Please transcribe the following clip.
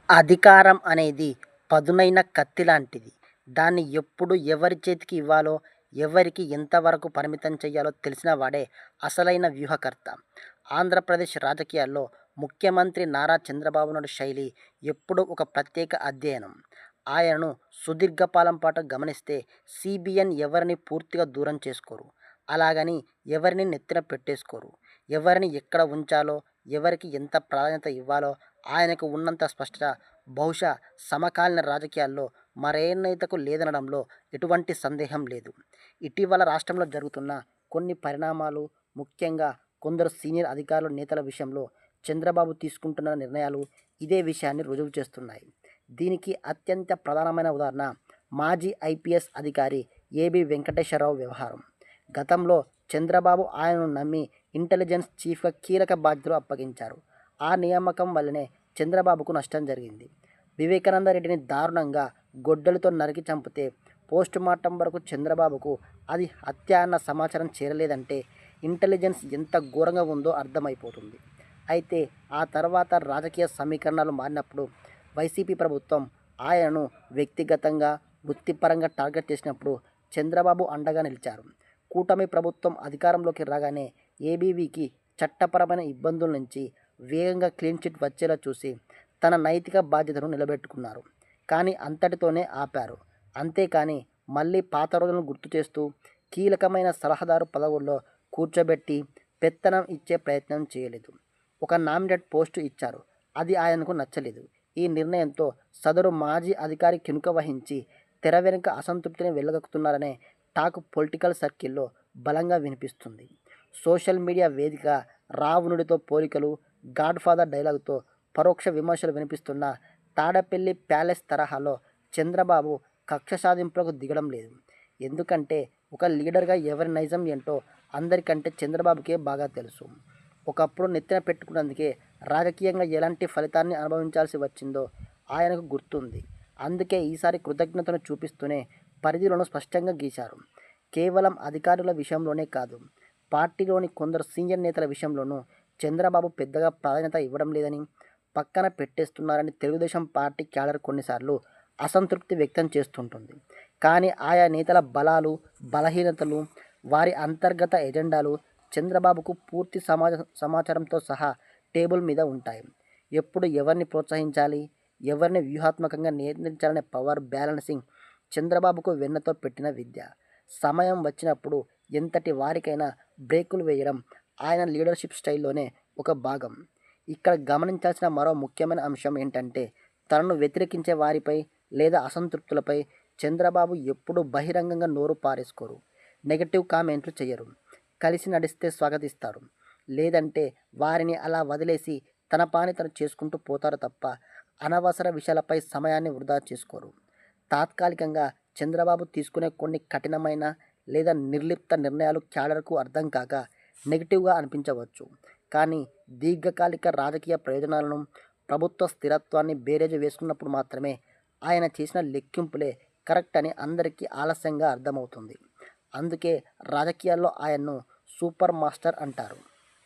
అధికారం అనేది పదునైన కత్తి లాంటిది. దాన్ని ఎప్పుడు ఎవరి చేతికి ఇవ్వాలో, ఎవరికి ఎంతవరకు పరిమితం చేయాలో తెలిసిన వాడే అసలైన వ్యూహకర్త. ఆంధ్రప్రదేశ్ రాజకీయాల్లో ముఖ్యమంత్రి నారా చంద్రబాబు నాయుడు శైలి ఎప్పుడూ ఒక ప్రత్యేక అధ్యయనం. ఆయనను సుదీర్ఘకాలం పాటు గమనిస్తే సీబీఎన్ ఎవరిని పూర్తిగా దూరం చేసుకోరు. అలాగని ఎవరిని నెత్తిన పెట్టేసుకోరు. ఎవరిని ఎక్కడ ఉంచాలో, ఎవరికి ఎంత ప్రాధాన్యత ఇవ్వాలో ఆయనకు ఉన్నంత స్పష్టత బహుశా సమకాలీన రాజకీయాల్లో మరే నేతకు లేదనడంలో ఎటువంటి సందేహం లేదు. ఇటీవల రాష్ట్రంలో జరుగుతున్న కొన్ని పరిణామాలు, ముఖ్యంగా కొందరు సీనియర్ అధికారులు, నేతల విషయంలో చంద్రబాబు తీసుకుంటున్న నిర్ణయాలు ఇదే విషయాన్ని రుజువు చేస్తున్నాయి. దీనికి అత్యంత ప్రధానమైన ఉదాహరణ మాజీ ఐపీఎస్ అధికారి ఏబీ వెంకటేశ్వరరావు వ్యవహారం. గతంలో చంద్రబాబు ఆయనను నమ్మి ఇంటెలిజెన్స్ చీఫ్గా కీలక బాధ్యతలు అప్పగించారు. ఆ నియామకం వల్లనే చంద్రబాబుకు నష్టం జరిగింది. వివేకానంద రెడ్డిని దారుణంగా గొడ్డలితో నరికి చంపితే పోస్టుమార్టం వరకు చంద్రబాబుకు అది హత్య అన్న సమాచారం చేరలేదంటే ఇంటెలిజెన్స్ ఎంత ఘోరంగా ఉందో అర్థమైపోతుంది. అయితే ఆ తర్వాత రాజకీయ సమీకరణాలు మారినప్పుడు వైసీపీ ప్రభుత్వం ఆయనను వ్యక్తిగతంగా, వృత్తిపరంగా టార్గెట్ చేసినప్పుడు చంద్రబాబు అండగా నిలిచారు. కూటమి ప్రభుత్వం అధికారంలోకి రాగానే ఏబీవీకి చట్టపరమైన ఇబ్బందుల నుంచి వేగంగా క్లీన్ చిట్ వచ్చేలా చూసి తన నైతిక బాధ్యతను నిలబెట్టుకున్నారు. కానీ అంతటితోనే ఆపారు. అంతేకాని మళ్ళీ పాత రోజులను గుర్తు చేస్తూ కీలకమైన సలహాదారు పదవుల్లో కూర్చోబెట్టి పెత్తనం ఇచ్చే ప్రయత్నం చేయలేదు. ఒక నామినేటెడ్ పోస్టు ఇచ్చారు. అది ఆయనకు నచ్చలేదు. ఈ నిర్ణయంతో సదరు మాజీ అధికారి కినుక వహించి తెర వెనుక అసంతృప్తిని వెళ్లగక్కుతున్నారనే టాక్ పొలిటికల్ సర్కిల్లో బలంగా వినిపిస్తుంది. సోషల్ మీడియా వేదికగా రావణుడితో పోలికలు, గాడ్ ఫాదర్ డైలాగుతో పరోక్ష విమర్శలు వినిపిస్తున్న తాడేపల్లి ప్యాలెస్ తరహాలో చంద్రబాబు కక్ష సాధింపులకు దిగడం లేదు. ఎందుకంటే ఒక లీడర్గా ఎవరి నైజం ఏంటో అందరికంటే చంద్రబాబుకే బాగా తెలుసు. ఒకప్పుడు నెత్తిన పెట్టుకున్నందుకే రాజకీయంగా ఎలాంటి ఫలితాన్ని అనుభవించాల్సి వచ్చిందో ఆయనకు గుర్తుంది. అందుకే ఈసారి కృతజ్ఞతను చూపిస్తూనే పరిధిలను స్పష్టంగా గీశారు. కేవలం అధికారుల విషయంలోనే కాదు, పార్టీలోని కొందరు సీనియర్ నేతల విషయంలోనూ చంద్రబాబు పెద్దగా ప్రాధాన్యత ఇవ్వడం లేదని, పక్కన పెట్టేస్తున్నారని తెలుగుదేశం పార్టీ క్యాడర్ కొన్నిసార్లు అసంతృప్తి వ్యక్తం చేస్తుంటుంది. కానీ ఆయా నేతల బలాలు, బలహీనతలు, వారి అంతర్గత ఎజెండాలు చంద్రబాబుకు పూర్తి సమాచారంతో సహా టేబుల్ మీద ఉంటాయి. ఎప్పుడు ఎవరిని ప్రోత్సహించాలి, ఎవరిని వ్యూహాత్మకంగా నియంత్రించాలనే పవర్ బ్యాలెన్సింగ్ చంద్రబాబుకు వెన్నతో పెట్టిన విద్య. సమయం వచ్చినప్పుడు ఎంతటి వారికైనా బ్రేకులు వేయడం ఆయన లీడర్షిప్ స్టైల్లోనే ఒక భాగం. ఇక్కడ గమనించాల్సిన మరో ముఖ్యమైన అంశం ఏంటంటే తనను వ్యతిరేకించే వారిపై లేదా అసంతృప్తులపై చంద్రబాబు ఎప్పుడూ బహిరంగంగా నోరు పారేసుకోరు. నెగటివ్ కామెంట్లు చేయరు. కలిసి నడిస్తే స్వాగతిస్తారు. లేదంటే వారిని అలా వదిలేసి తన పని తను చేసుకుంటూ పోతారు తప్ప అనవసర విషయాలపై సమయాన్ని వృధా చేసుకోరు. తాత్కాలికంగా చంద్రబాబు తీసుకునే కొన్ని కఠినమైన లేదా నిర్లిప్త నిర్ణయాలు క్యాడర్కు అర్థం కాక నెగిటివ్గా అనిపించవచ్చు. కానీ దీర్ఘకాలిక రాజకీయ ప్రయోజనాలను, ప్రభుత్వ స్థిరత్వాన్ని బేరేజు వేసుకున్నప్పుడు మాత్రమే ఆయన చేసిన లెక్కింపులే కరెక్ట్ అని అందరికీ ఆలస్యంగా అర్థమవుతుంది. అందుకే రాజకీయాల్లో ఆయన్ను సూపర్ మాస్టర్ అంటారు.